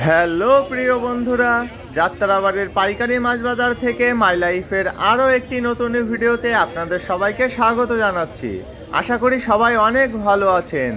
Hello প্রিয় বন্ধুরা, যাত্রাবাড়ির পাইকারি মাছ বাজার থেকে মাই লাইফের আরও একটি নতুন ভিডিওতে আপনাদের সবাইকে স্বাগত জানাচ্ছি। আশা করি সবাই অনেক ভালো আছেন।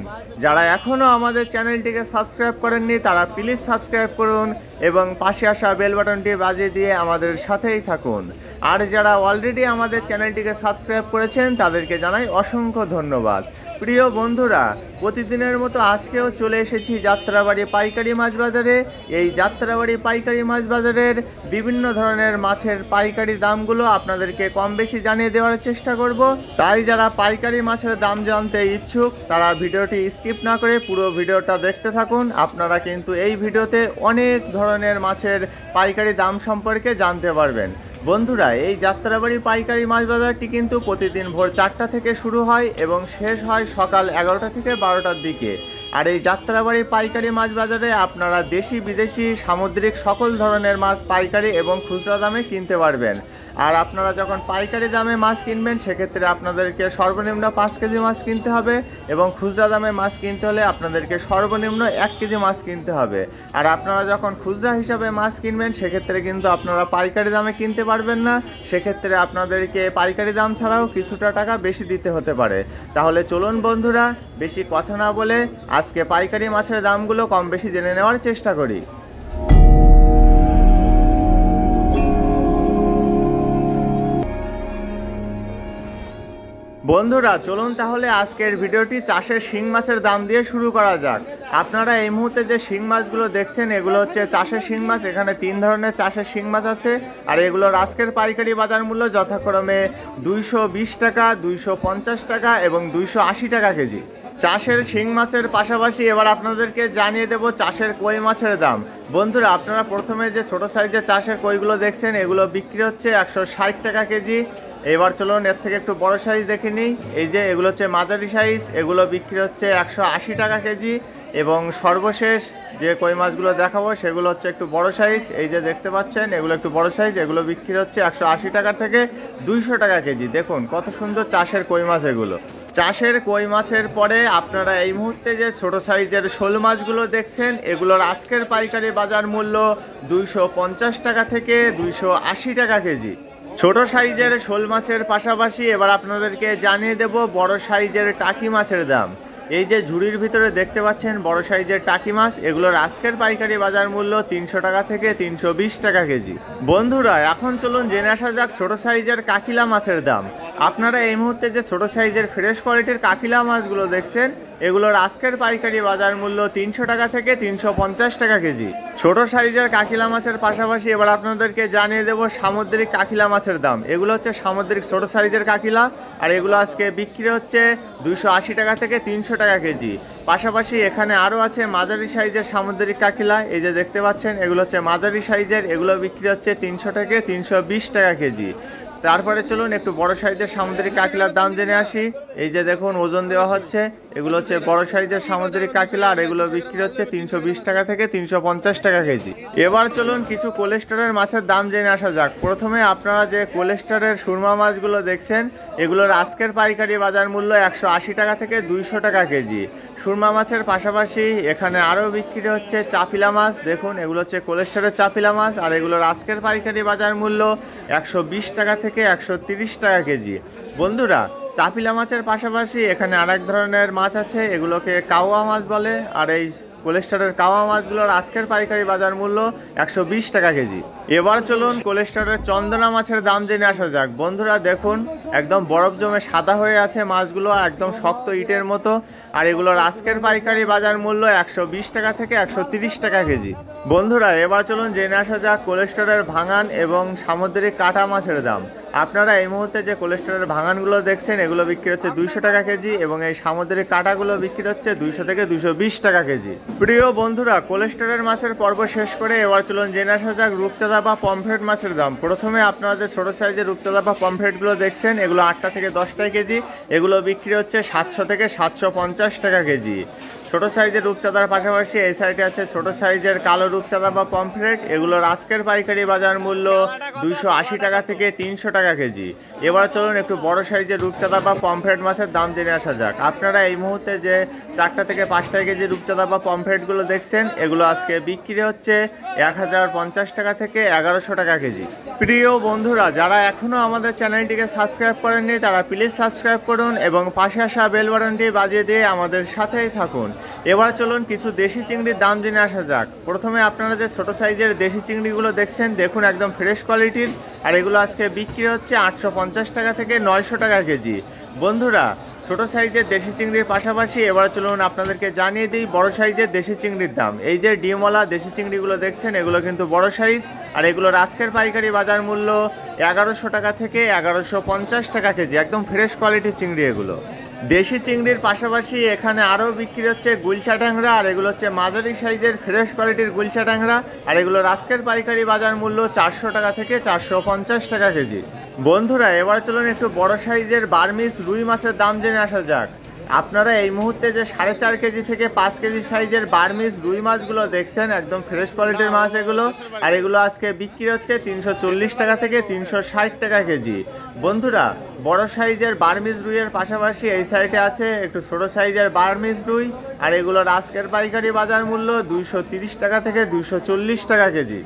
যারা এখনও আমাদের চ্যানেলটিকে সাবস্ক্রাইব করেননি তারা প্লিজ সাবস্ক্রাইব করুন এবং পাশে আসা বেল বাটনটি বাজিয়ে দিয়ে আমাদের সাথেই থাকুন। আর যারা অলরেডি আমাদের চ্যানেলটিকে সাবস্ক্রাইব করেছেন তাদেরকে জানাই অসংখ্য ধন্যবাদ। প্রিয় বন্ধুরা, প্রতিদিনের মতো আজকেও চলে এসেছি যাত্রাবাড়ি পাইকারি মাছ বাজারে। এই যাত্রাবাড়ি পাইকারি মাছ বাজারের বিভিন্ন ধরনের মাছের পাইকারি দামগুলো আপনাদেরকে কম বেশি জানিয়ে দেওয়ার চেষ্টা করব। তাই যারা পাইকারি মাছের দাম জানতে ইচ্ছুক তারা ভিডিওটি স্কিপ না করে পুরো ভিডিওটা দেখতে থাকুন। আপনারা কিন্তু এই ভিডিওতে অনেক ধরনের মাছের পাইকারি দাম সম্পর্কে জানতে পারবেন। বন্ধুরা, এই যাত্রাবাড়ি পাইকারি মাছ বাজারটি কিন্তু প্রতিদিন ভোর 4টা থেকে শুরু হয় এবং শেষ হয় সকাল 11টা থেকে 12টার দিকে। আর এই যাত্রাবাড়ি পাইকারি মাছ বাজারে আপনারা দেশি বিদেশি সামুদ্রিক সকল ধরনের মাছ পাইকারি এবং খুচরা দামে কিনতে পারবেন। আর আপনারা যখন পাইকারি দামে মাছ কিনবেন সেক্ষেত্রে আপনাদেরকে সর্বনিম্ন 5 কেজি মাছ কিনতে হবে এবং খুচরা দামে মাছ কিনতে হলে আপনাদেরকে সর্বনিম্ন 1 কেজি মাছ কিনতে হবে। আর আপনারা যখন খুচরা হিসাবে মাছ কিনবেন সেক্ষেত্রে কিন্তু আপনারা পাইকারি দামে কিনতে পারবেন না। সেক্ষেত্রে আপনাদেরকে পাইকারি দাম ছাড়াও কিছুটা টাকা বেশি দিতে হতে পারে। তাহলে চলুন বন্ধুরা, বেশি কথা না বলে আজকে পাইকারি মাছের দামগুলো কম বেশি জেনে নেওয়ার চেষ্টা করি। বন্ধুরা চলুন তাহলে আজকের ভিডিওটি চাষের শিং মাছের দাম দিয়ে শুরু করা যাক। আপনারা এই মুহূর্তে যে শিং মাছগুলো দেখছেন এগুলো হচ্ছে চাষের শিং মাছ। এখানে 3 ধরনের চাষের শিং মাছ আছে। আর এগুলোর আজকের পাইকারি বাজার মূল্য যথাক্রমে 220 টাকা, 250 টাকা এবং 280 টাকা কেজি। চাষের শিং মাছের পাশাপাশি এবার আপনাদেরকে জানিয়ে দেব চাষের কই মাছের দাম। বন্ধুরা, আপনারা প্রথমে যে ছোট সাইজের চাষের কইগুলো দেখছেন এগুলো বিক্রি হচ্ছে 160 টাকা কেজি। এবার চলুন এর থেকে একটু বড় সাইজ দেখে নিই। এই যে এগুলো হচ্ছে মাঝারি সাইজ, এগুলো বিক্রি হচ্ছে 180 টাকা কেজি। এবং সর্বশেষ যে কই মাছগুলো দেখাবো সেগুলো হচ্ছে একটু বড় সাইজ। এই যে দেখতে পাচ্ছেন এগুলো একটু বড় সাইজ, এগুলো বিক্রি হচ্ছে 180 টাকা থেকে 200 টাকা কেজি। দেখুন কত সুন্দর চাষের কই মাছ এগুলো। চাষের কই মাছের পরে আপনারা এই মুহূর্তে যে ছোট সাইজের শোল মাছগুলো দেখছেন এগুলোর আজকের পাইকারি বাজার মূল্য 250 টাকা থেকে 280 টাকা কেজি। ছোট সাইজের শোল মাছের পাশাপাশি এবার আপনাদেরকে জানিয়ে দেব বড় সাইজের টাকি মাছের দাম। এই যে ঝুড়ির ভিতরে দেখতে পাচ্ছেন বড় সাইজের টাকি মাছ, এগুলোর আজকের পাইকারি বাজার মূল্য 300 টাকা থেকে 320 টাকা কেজি। বন্ধুরা, এখন চলুন জেনে আসা যাক ছোট সাইজের কাকিলা মাছের দাম। আপনারা এই মুহূর্তে যে ছোট সাইজের ফ্রেশ কোয়ালিটির কাকিলা মাছগুলো দেখছেন এগুলোর আজকের পাইকারি বাজার মূল্য 300 টাকা থেকে 350 টাকা কেজি। ছোট সাইজের কাকিলা মাছের পাশাপাশি এবার আপনাদেরকে জানিয়ে দেব সামুদ্রিক কাকিলা মাছের দাম। এগুলো হচ্ছে সামুদ্রিক ছোট সাইজের কাকিলা, আর এগুলো আজকে বিক্রি হচ্ছে 280 টাকা থেকে 300 টাকা কেজি। পাশাপাশি এখানে আরও আছে মাঝারি সাইজের সামুদ্রিক কাকিলা। এই যে দেখতে পাচ্ছেন এগুলো হচ্ছে মাঝারি সাইজের, এগুলো বিক্রি হচ্ছে 300 থেকে 320 টাকা কেজি। তারপরে চলুন একটু বড় সাইজের সামুদ্রিক কাকিলার দাম জেনে আসি। এই যে দেখুন ওজন দেওয়া হচ্ছে, এগুলো হচ্ছে বড় সাইজের সামুদ্রিক কাকিলা, আর এগুলো বিক্রি হচ্ছে 320 টাকা থেকে 350 টাকা কেজি। এবার চলুন কিছু কোলেস্টারের মাছের দাম জেনে আসা যাক। প্রথমে আপনারা যে কোলেস্টারের সুরমা মাছগুলো দেখছেন এগুলোর আজকের পাইকারি বাজার মূল্য 180 টাকা থেকে 200 টাকা কেজি। সুরমা মাছের পাশাপাশি এখানে আরও বিক্রি হচ্ছে চাপিলা মাছ। দেখুন এগুলো হচ্ছে কোলেস্টারের চাপিলা মাছ, আর এগুলোর আজকের পাইকারি বাজার মূল্য 120 টাকা থেকে 130 টাকা কেজি। বন্ধুরা, চাপিলা মাছের পাশাপাশি এখানে আরেক ধরনের মাছ আছে, এগুলোকে কাওয়া মাছ বলে। আর এই কোলেস্টারের কাওয়া মাছগুলোর আজকের পাইকারি বাজার মূল্য 120 টাকা কেজি। এবার চলুন কোলেস্টারের চন্দনা মাছের দাম জেনে আসা যাক। বন্ধুরা দেখুন একদম বরফ জমে সাদা হয়ে আছে মাছগুলো, একদম শক্ত ইটের মতো। আর এগুলোর আজকের পাইকারি বাজার মূল্য 120 টাকা থেকে 130 টাকা কেজি। বন্ধুরা, এবার চলুন জেনে আসা যাক কোলেস্টারের ভাঙান এবং সামুদ্রিক কাটা মাছের দাম। আপনারা এই মুহূর্তে যে কোলেস্টারের ভাঙানগুলো দেখছেন এগুলো বিক্রি হচ্ছে 200 টাকা কেজি এবং এই সামুদ্রিক কাটাগুলো বিক্রি হচ্ছে 200 থেকে 220 টাকা কেজি। প্রিয় বন্ধুরা, কোলেস্টারের মাছের পর্ব শেষ করে এবার চলুন জেনে আসা যাক রূপচাঁদা বা পমফ্রেট মাছের দাম। প্রথমে আপনারা যে ছোটো সাইজের রূপচাঁদা বা পমফ্রেটগুলো দেখছেন এগুলো 8টা থেকে 10টা কেজি, এগুলো বিক্রি হচ্ছে 700 থেকে 750 টাকা কেজি। ছোট সাইজের রূপচাঁদার পাশাপাশি এই সাইডে আছে ছোট সাইজের কালো রূপচাঁদা বা পমফ্রেট। এগুলোর আজকের পাইকারি বাজার মূল্য 280 টাকা থেকে 300 টাকা কেজি। এবার চলুন একটু বড় সাইজের রূপচাঁদা বা পমফ্রেট মাছের দাম জেনে আসা যাক। আপনারা এই মুহূর্তে যে 4টা থেকে 5টা কেজি রূপচাঁদা বা পমফ্রেটগুলো দেখছেন, এগুলো আজকে বিক্রি হচ্ছে 1050 টাকা থেকে 1100 টাকা কেজি। প্রিয় বন্ধুরা, যারা এখনও আমাদের চ্যানেলটিকে সাবস্ক্রাইব করেননি তারা প্লিজ সাবস্ক্রাইব করুন এবং পাশে আসা বেল বাটনটি বাজিয়ে দিয়ে আমাদের সাথেই থাকুন। এবার চলুন কিছু দেশি চিংড়ির দাম জেনে আসা যাক। প্রথমে আপনারা যে ছোট সাইজের দেশি চিংড়িগুলো দেখছেন, দেখুন একদম ফ্রেশ কোয়ালিটির, আর এগুলো আজকে বিক্রি হচ্ছে 850 টাকা থেকে 900 টাকা কেজি। বন্ধুরা, ছোট সাইজের দেশি চিংড়ির পাশাপাশি এবার চলুন আপনাদেরকে জানিয়ে দিই বড় সাইজের দেশি চিংড়ির দাম। এই যে ডিমওয়ালা দেশি চিংড়িগুলো দেখছেন, এগুলো কিন্তু বড় সাইজ, আর এগুলোর আজকের পাইকারি বাজার মূল্য 1100 টাকা থেকে 1150 টাকা কেজি। একদম ফ্রেশ কোয়ালিটির চিংড়ি এগুলো। দেশি চিংড়ির পাশাপাশি এখানে আরও বিক্রি হচ্ছে গুলশা ট্যাংরা, আর এগুলো হচ্ছে মাঝারি সাইজের ফ্রেশ কোয়ালিটির গুলশা ট্যাংরা, আর এগুলোর আজকের পাইকারি বাজার মূল্য 400 টাকা থেকে 450 টাকা কেজি। বন্ধুরা, এবার চলুন একটু বড় সাইজের বার্মিস রুই মাছের দাম জেনে আসা যাক। আপনারা এই মুহূর্তে যে 4.5 কেজি থেকে 5 কেজি সাইজের বার্মিস রুই মাছগুলো দেখছেন, একদম ফ্রেশ কোয়ালিটির মাছ এগুলো, আর এগুলো আজকে বিক্রি হচ্ছে 340 টাকা থেকে 360 টাকা কেজি। বন্ধুরা, বড় সাইজের বার্মিস রুইয়ের পাশাপাশি এই সাইডে আছে একটু ছোট সাইজের বার্মিস রুই, আর এগুলোর আজকের পাইকারি বাজার মূল্য 230 টাকা থেকে 240 টাকা কেজি।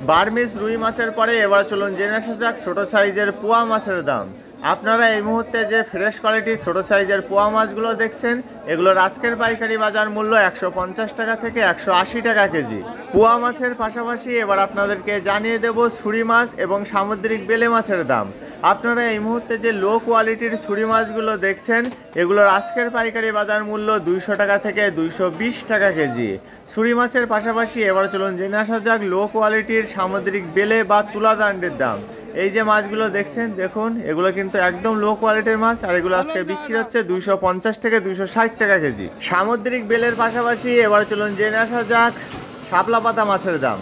বার্মিস রুই মাছের পরে এবার চলুন জেনে আসা যাক ছোট সাইজের পোয়া মাছের দাম। আপনারা এই মুহূর্তে যে ফ্রেশ কোয়ালিটির ছোট সাইজের পোয়া মাছগুলো দেখছেন, এগুলোর আজকের পাইকারি বাজার মূল্য 150 টাকা থেকে 180 টাকা কেজি। পোয়া মাছের পাশাপাশি এবার আপনাদেরকে জানিয়ে দেব ছুরি মাছ এবং সামুদ্রিক বেলে মাছের দাম। আপনারা এই মুহূর্তে যে লো কোয়ালিটির ছুরি মাছগুলো দেখছেন, এগুলোর আজকের পাইকারি বাজার মূল্য 200 টাকা থেকে 220 টাকা কেজি। ছুরি মাছের পাশাপাশি এবার চলুন জেনে আসা যাক লো কোয়ালিটির সামুদ্রিক বেলে বা তুলা দান্ডের দাম। এই যে মাছগুলো দেখছেন, দেখুন এগুলো কিন্তু একদম লো কোয়ালিটির মাছ, আর এগুলো আজকে বিক্রি হচ্ছে 250 থেকে 260 টাকা কেজি। সামুদ্রিক বেলের পাশাপাশি এবার চলুন জেনে আসা যাক শাপলা পাতা মাছের দাম।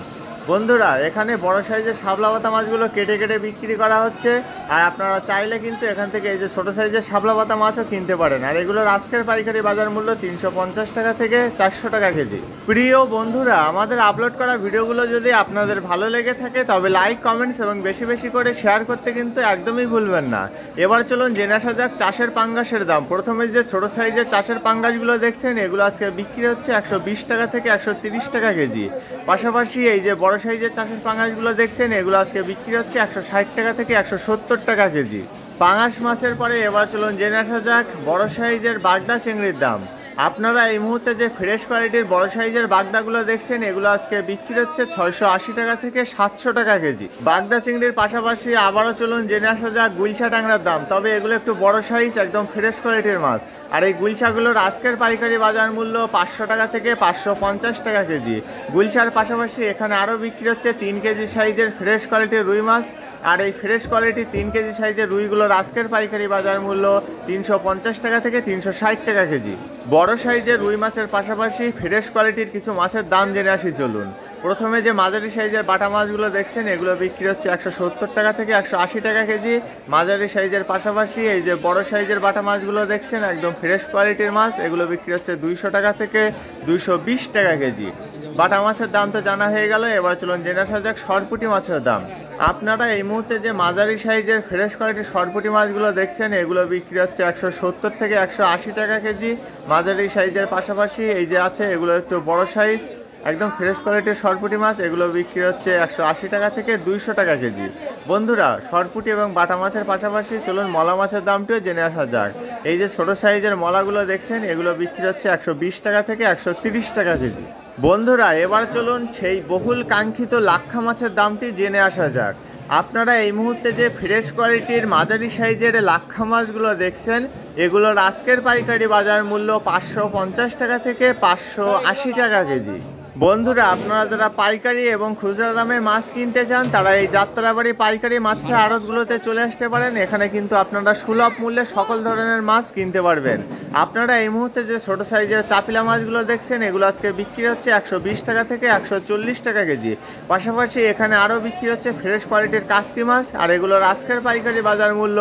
বন্ধুরা, এখানে বড় সাইজের শাপলা পাতা মাছগুলো কেটে কেটে বিক্রি করা হচ্ছে, আর আপনারা চাইলে কিন্তু এখান থেকে এই যে ছোট সাইজের শাপলা পাতা মাছও কিনতে পারেন, আর এগুলোর আজকের পাইকারি বাজার মূল্য 350 টাকা থেকে 400 টাকা কেজি। প্রিয় বন্ধুরা, আমাদের আপলোড করা ভিডিওগুলো যদি আপনাদের ভালো লেগে থাকে তবে লাইক, কমেন্টস এবং বেশি বেশি করে শেয়ার করতে কিন্তু একদমই ভুলবেন না। এবার চলুন জেনে আসা যাক চাষের পাঙ্গাসের দাম। প্রথমে যে ছোট সাইজের চাষের পাঙ্গাসগুলো দেখছেন, এগুলো আজকে বিক্রি হচ্ছে 120 টাকা থেকে 130 টাকা কেজি। পাশাপাশি এই যে বড় সাইজের চাষের পাঙ্গাসগুলো দেখছেন, এগুলো আজকে বিক্রি হচ্ছে 160 টাকা থেকে 170 টাকা কেজি। পাঙাশ মাছের পরে এবার চলুন জেনে আসা যাক বড় সাইজের বাগদা চিংড়ির দাম। আপনারা এই মুহূর্তে যে ফ্রেশ কোয়ালিটির বড় সাইজের বাগদাগুলো দেখছেন, এগুলো আজকে বিক্রি হচ্ছে 680 টাকা থেকে 700 টাকা কেজি। বাগদা চিংড়ির পাশাপাশি আবারও চলুন জেনে আসা যাক গুলশা ট্যাংরার দাম। তবে এগুলো একটু বড় সাইজ, একদম ফ্রেশ কোয়ালিটির মাছ, আর এই গুলশাগুলোর আজকের পাইকারি বাজার মূল্য 500 টাকা থেকে 550 টাকা কেজি। গুলশার পাশাপাশি এখানে আরও বিক্রি হচ্ছে 3 কেজি সাইজের ফ্রেশ কোয়ালিটির রুই মাছ, আর এই ফ্রেশ কোয়ালিটির 3 কেজি সাইজের রুইগুলোর আজকের পাইকারি বাজার মূল্য 350 টাকা থেকে 360 টাকা কেজি। বড় সাইজের রুই মাছের পাশাপাশি ফ্রেশ কোয়ালিটির কিছু মাছের দাম জেনে আসি চলুন। প্রথমে যে মাঝারি সাইজের বাটা মাছগুলো দেখছেন, এগুলো বিক্রি হচ্ছে 170 টাকা থেকে 180 টাকা কেজি। মাঝারি সাইজের পাশাপাশি এই যে বড় সাইজের বাটা মাছগুলো দেখছেন, একদম ফ্রেশ কোয়ালিটির মাছ, এগুলো বিক্রি হচ্ছে 200 টাকা থেকে 220 টাকা কেজি। বাটা মাছের দাম তো জানা হয়ে গেল, এবার চলুন জেনে আসা যাক সরপুঁটি মাছের দাম। আপনারা এই মুহূর্তে যে মাঝারি সাইজের ফ্রেশ কোয়ালিটির সরপুঁটি মাছগুলো দেখছেন, এগুলো বিক্রি হচ্ছে 170 থেকে 180 টাকা কেজি। মাঝারি সাইজের পাশাপাশি এই যে আছে, এগুলো একটু বড় সাইজ, একদম ফ্রেশ কোয়ালিটির সরপুঁটি মাছ, এগুলো বিক্রি হচ্ছে 180 টাকা থেকে 200 টাকা কেজি। বন্ধুরা, সরপুঁটি এবং বাটা মাছের পাশাপাশি চলুন মলা মাছের দামটিও জেনে আসা যাক। এই যে ছোট সাইজের মলাগুলো দেখছেন, এগুলো বিক্রি হচ্ছে 120 টাকা থেকে 130 টাকা কেজি। বন্ধুরা, এবার চলুন সেই বহুল কাঙ্ক্ষিত লাক্ষা মাছের দামটি জেনে আসা যাক। আপনারা এই মুহূর্তে যে ফ্রেশ কোয়ালিটির মাঝারি সাইজের লাক্ষা মাছগুলো দেখছেন, এগুলোর আজকের পাইকারি বাজার মূল্য 550 টাকা থেকে 580 টাকা কেজি। বন্ধুরা, আপনারা যারা পাইকারি এবং খুচরা দামে মাছ কিনতে চান, তারা এই যাত্রাবাড়ি পাইকারি মাছের আড়তগুলোতে চলে আসতে পারেন। এখানে কিন্তু আপনারা সুলভ মূল্যে সকল ধরনের মাছ কিনতে পারবেন। আপনারা এই মুহূর্তে যে ছোট সাইজের চাপিলা মাছগুলো দেখছেন, এগুলো আজকে বিক্রি হচ্ছে 120 টাকা থেকে 140 টাকা কেজি। পাশাপাশি এখানে আরও বিক্রি হচ্ছে ফ্রেশ কোয়ালিটির কাসকি মাছ, আর এগুলোর আজকের পাইকারি বাজার মূল্য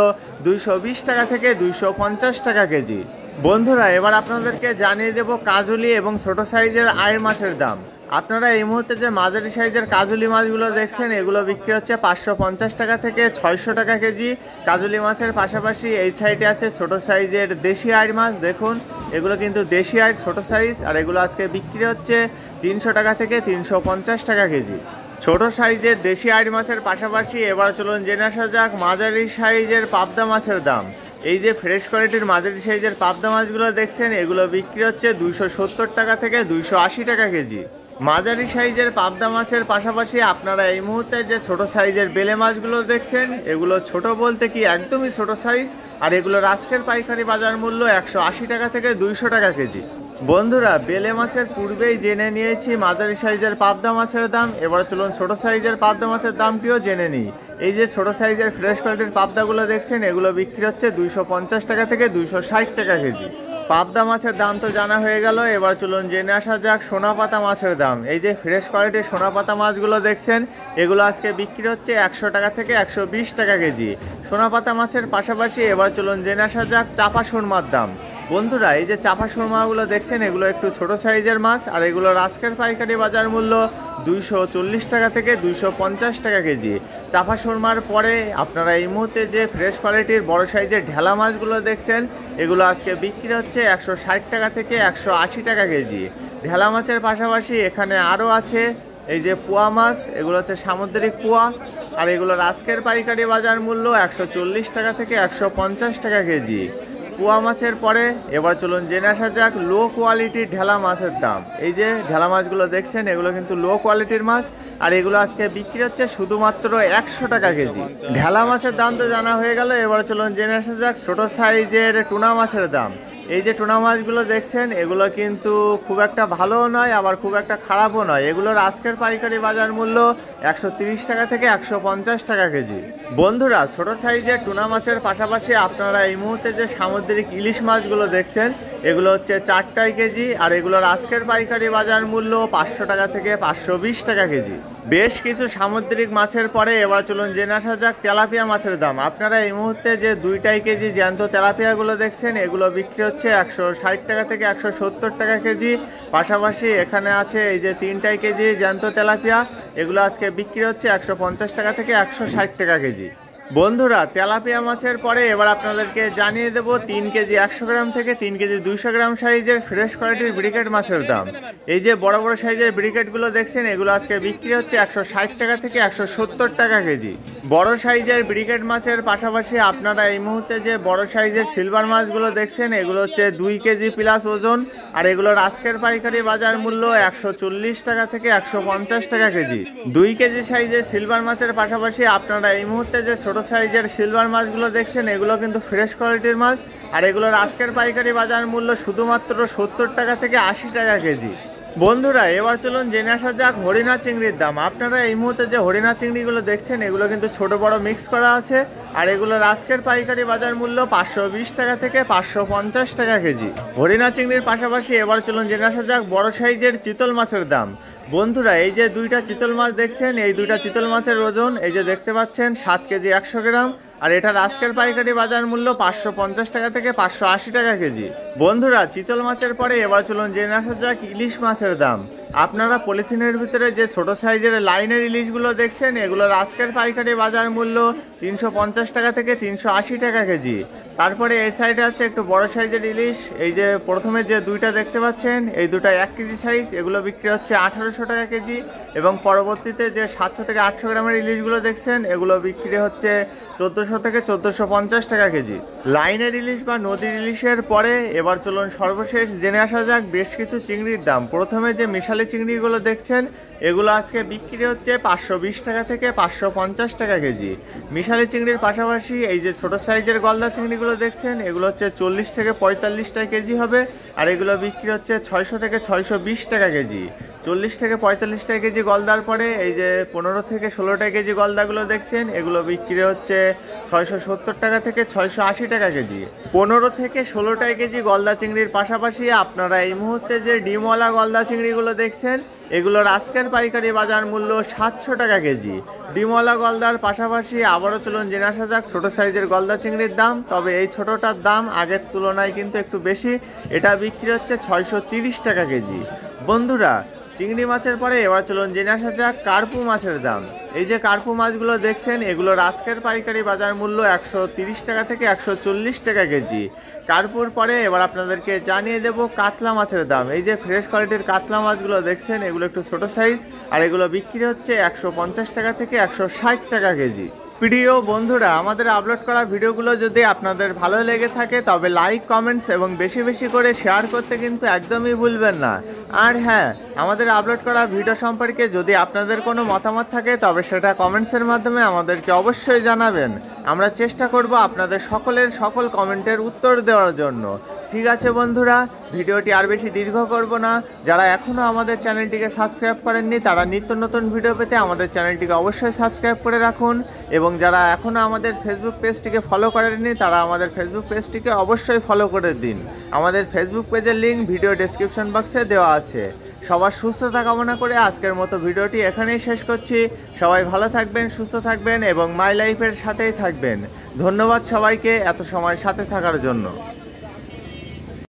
220 টাকা থেকে 250 টাকা কেজি। বন্ধুরা এবার আপনাদেরকে জানিয়ে দেব কাজলি এবং ছোট সাইজের আয়ের মাছের দাম। আপনারা এই মুহূর্তে যে মাঝারি সাইজের কাজলি মাছগুলো দেখছেন এগুলো বিক্রি হচ্ছে 550 টাকা থেকে 600 টাকা কেজি। কাজলি মাছের পাশাপাশি এই সাইডে আছে ছোট সাইজের দেশি আয়ের মাছ। দেখুন এগুলো কিন্তু দেশি আয়ের ছোট সাইজ, আর এগুলো আজকে বিক্রি হচ্ছে 300 টাকা থেকে 350 টাকা কেজি। ছোট সাইজের দেশি আয়ের মাছের পাশাপাশি এবার চলুন জেনে আসা যাক মাঝারি সাইজের পাবদা মাছের দাম। এই যে ফ্রেশ কোয়ালিটির মাঝারি সাইজের পাবদা মাছগুলো দেখছেন এগুলো বিক্রি হচ্ছে 270 টাকা থেকে 280 টাকা কেজি। মাঝারি সাইজের পাবদা মাছের পাশাপাশি আপনারা এই মুহূর্তে যে ছোট সাইজের বেলে মাছগুলো দেখছেন এগুলো ছোট বলতে কি একদমই ছোট সাইজ, আর এগুলোর আজকের পাইকারি বাজার মূল্য 180 টাকা থেকে 200 টাকা কেজি। বন্ধুরা বেলে মাছের পূর্বেই জেনে নিয়েছি মাঝারি সাইজের পাবদা মাছের দাম, এবার চলুন ছোট সাইজের পাবদা মাছের দামটিও জেনে নিই। এই যে ছোট সাইজের ফ্রেশ কোয়ালিটির পাবদাগুলো দেখছেন এগুলো বিক্রি হচ্ছে 250 টাকা থেকে 260 টাকা কেজি। পাবদা মাছের দাম তো জানা হয়ে গেল, এবার চলুন জেনে আসা যাক সোনাপাতা মাছের দাম। এই যে ফ্রেশ কোয়ালিটির সোনাপাতা মাছগুলো দেখছেন এগুলো আজকে বিক্রি হচ্ছে 100 টাকা থেকে 120 টাকা কেজি। সোনাপাতা মাছের পাশাপাশি এবার চলুন জেনে আসা যাক চাপা সুরমার দাম। বন্ধুরা এই যে চাপা সুরমাগুলো দেখছেন এগুলো একটু ছোট সাইজের মাছ, আর এগুলোর আজকের পাইকারি বাজার মূল্য 240 টাকা থেকে 250 টাকা কেজি। চাপা সুরমার পরে আপনারা এই মুহূর্তে যে ফ্রেশ কোয়ালিটির বড় সাইজের ঢেলা মাছগুলো দেখছেন এগুলো আজকে বিক্রি হচ্ছে 160 টাকা থেকে 180 টাকা কেজি। ঢেলা মাছের পাশাপাশি এখানে আরও আছে এই যে পোয়া মাছ, এগুলো হচ্ছে সামুদ্রিক পোয়া, আর এগুলোর আজকের পাইকারি বাজার মূল্য 140 টাকা থেকে 150 টাকা কেজি। পোয়া মাছের পরে এবার চলুন জেনে আসা যাক লো কোয়ালিটির ঢেলা মাছের দাম। এই যে ঢেলা মাছগুলো দেখছেন এগুলো কিন্তু লো কোয়ালিটির মাছ, আর এগুলো আজকে বিক্রি হচ্ছে শুধুমাত্র 100 টাকা কেজি। ঢেলা মাছের দাম তো জানা হয়ে গেল, এবার চলুন জেনে আসা যাক ছোট সাইজের টুনা মাছের দাম। এই যে টুনা মাছগুলো দেখছেন এগুলো কিন্তু খুব একটা ভালোও নয় আবার খুব একটা খারাপও নয়, এগুলোর আজকের পাইকারি বাজার মূল্য 130 টাকা থেকে 150 টাকা কেজি। বন্ধুরা ছোট সাইজের টুনা মাছের পাশাপাশি আপনারা এই মুহূর্তে যে সামুদ্রিক ইলিশ মাছগুলো দেখছেন এগুলো হচ্ছে 4টাই কেজি, আর এগুলোর আজকের পাইকারি বাজার মূল্য 500 টাকা থেকে 520 টাকা কেজি। বেশ কিছু সামুদ্রিক মাছের পরে এবার চলুন জেনে আসা যাক তেলাপিয়া মাছের দাম। আপনারা এই মুহূর্তে যে 2টাই কেজি জ্যান্ত তেলাপিয়াগুলো দেখছেন এগুলো বিক্রি হচ্ছে 160 টাকা থেকে 170 টাকা কেজি। পাশাপাশি এখানে আছে এই যে 3টাই কেজি জ্যান্ত তেলাপিয়া, এগুলো আজকে বিক্রি হচ্ছে 150 টাকা থেকে 160 টাকা কেজি। বন্ধুরা তেলাপিয়া মাছের পরে এবার আপনাদেরকে জানিয়ে দেব 3 কেজি 100 গ্রাম থেকে 3 কেজি 200 গ্রাম সাইজের ফ্রেশ কোয়ালিটির ব্রিকেট মাছের দাম। এই যে বড় বড় সাইজের ব্রিকেটগুলো দেখছেন এগুলো আজকে বিক্রি হচ্ছে 160 টাকা থেকে 170 টাকা কেজি। বড় সাইজের ব্রিকেট মাছের পাশাপাশি আপনারা এই মুহূর্তে যে বড় সাইজের সিলভার মাছগুলো দেখছেন এগুলো হচ্ছে 2 কেজি প্লাস ওজন, আর এগুলোর আজকের পাইকারি বাজার মূল্য 140 টাকা থেকে 150 টাকা কেজি। 2 কেজি সাইজের সিলভার মাছের পাশাপাশি আপনারা এই মুহূর্তে যে ছোট সাইজের সিলভার মাছগুলো দেখছেন এগুলো কিন্তু ফ্রেশ কোয়ালিটির মাছ, আর এগুলোর আজকের পাইকারি বাজার মূল্য শুধুমাত্র 70 টাকা থেকে 80 টাকা কেজি। বন্ধুরা এবার চলুন জেনে আসা যাক হরিণা চিংড়ির দাম। আপনারা এই মুহূর্তে যে হরিণা চিংড়িগুলো দেখছেন এগুলো কিন্তু ছোট বড় মিক্স করা আছে, আর এগুলোর আজকের পাইকারি বাজার মূল্য 520 টাকা থেকে 550 টাকা কেজি। হরিণা চিংড়ির পাশাপাশি এবার চলুন জেনে আসা যাক বড় সাইজের চিতল মাছের দাম। বন্ধুরা এই যে 2টা চিতল মাছ দেখছেন এই 2টা চিতল মাছের ওজন এই যে দেখতে পাচ্ছেন 7 কেজি 100 গ্রাম, আর এটার আজকের পাইকারি বাজার মূল্য 550 টাকা থেকে 580 টাকা কেজি। বন্ধুরা চিতল মাছের পরে এবার চলুন জেনে আসা যাক ইলিশ মাছের দাম। আপনারা পলিথিনের ভিতরে যে ছোট সাইজের লাইনের ইলিশগুলো দেখছেন এগুলোর আজকের পাইকারি বাজার মূল্য 350 টাকা থেকে 380 টাকা কেজি। তারপরে এই সাইডে আছে একটু বড় সাইজের ইলিশ, এই যে প্রথমে যে 2টা দেখতে পাচ্ছেন এই 2টা 1 কেজি সাইজ, এগুলো বিক্রি হচ্ছে 1800 টাকা কেজি, এবং পরবর্তীতে যে 700 থেকে 800 গ্রামের ইলিশগুলো দেখছেন এগুলো বিক্রি হচ্ছে 1400 থেকে 1450 টাকা কেজি। লাইনের ইলিশ বা নদীর ইলিশের পরে এবার চলুন সর্বশেষ জেনে আসা যাক বেশ কিছু চিংড়ির দাম। প্রথমে যে মিশালি চিংড়িগুলো দেখছেন এগুলো আজকে বিক্রি হচ্ছে 520 টাকা থেকে 550 টাকা কেজি। মিশালি চিংড়ির পাশাপাশি এই যে ছোট সাইজের গলদা চিংড়িগুলো দেখছেন এগুলো হচ্ছে 40 থেকে 45 টাকা কেজি হবে, আর এগুলো বিক্রি হচ্ছে 600 থেকে 620 টাকা কেজি। 40 থেকে 45 টাকা কেজি গলদার পরে এই যে 15 থেকে 16 টাকা কেজি গলদাগুলো দেখছেন, এগুলো বিক্রি হচ্ছে 670 টাকা থেকে 680 টাকা কেজি। 15 থেকে 16 টাকা কেজি গলদা চিংড়ির পাশাপাশি আপনারা এই মুহূর্তে যে ডিমওয়ালা গলদা চিংড়িগুলো দেখছেন, এগুলোর আজকের পাইকারি বাজার মূল্য 700 টাকা কেজি। ডিমওয়ালা গলদার পাশাপাশি আবারও চলুন জেনে আসা যাক ছোটো সাইজের গলদা চিংড়ির দাম। তবে এই ছোটোটার দাম আগের তুলনায় কিন্তু একটু বেশি, এটা বিক্রি হচ্ছে 630 টাকা কেজি। বন্ধুরা, চিংড়ি মাছের পরে এবার চলুন জেনে আসা যাক কার্পু মাছের দাম। এই যে কার্পু মাছগুলো দেখছেন, এগুলোর আজকের পাইকারি বাজার মূল্য 130 টাকা থেকে 140 টাকা কেজি। কার্পুর পরে এবার আপনাদেরকে জানিয়ে দেব কাতলা মাছের দাম। এই যে ফ্রেশ কোয়ালিটির কাতলা মাছগুলো দেখছেন, এগুলো একটু ছোটো সাইজ, আর এগুলো বিক্রি হচ্ছে 150 টাকা থেকে 160 টাকা কেজি। প্রিয় বন্ধুরা, আমাদের আপলোড করা ভিডিওগুলো যদি আপনাদের ভালো লেগে থাকে তবে লাইক, কমেন্টস এবং বেশি বেশি করে শেয়ার করতে কিন্তু একদমই ভুলবেন না। আর হ্যাঁ, আমাদের আপলোড করা ভিডিও সম্পর্কে যদি আপনাদের কোনো মতামত থাকে তবে সেটা কমেন্টসের মাধ্যমে আমাদেরকে অবশ্যই জানাবেন। আমরা চেষ্টা করব আপনাদের সকল কমেন্টের উত্তর দেওয়ার জন্য। ঠিক আছে বন্ধুরা, ভিডিওটি আর বেশি দীর্ঘ করব না। যারা এখনও আমাদের চ্যানেলটিকে সাবস্ক্রাইব করেননি তারা নিত্য নতুন ভিডিও পেতে আমাদের চ্যানেলটিকে অবশ্যই সাবস্ক্রাইব করে রাখুন, এবং যারা এখনও আমাদের ফেসবুক পেজটিকে ফলো করেননি তারা আমাদের ফেসবুক পেজটিকে অবশ্যই ফলো করে দিন। আমাদের ফেসবুক পেজের লিঙ্ক ভিডিও ডেসক্রিপশন বক্সে দেওয়া আছে। সবার সুস্থতা কামনা করে আজকের মতো ভিডিওটি এখানেই শেষ করছি। সবাই ভালো থাকবেন, সুস্থ থাকবেন এবং মাই লাইফের সাথেই থাকবেন। ধন্যবাদ সবাইকে এত সময় সাথে থাকার জন্য।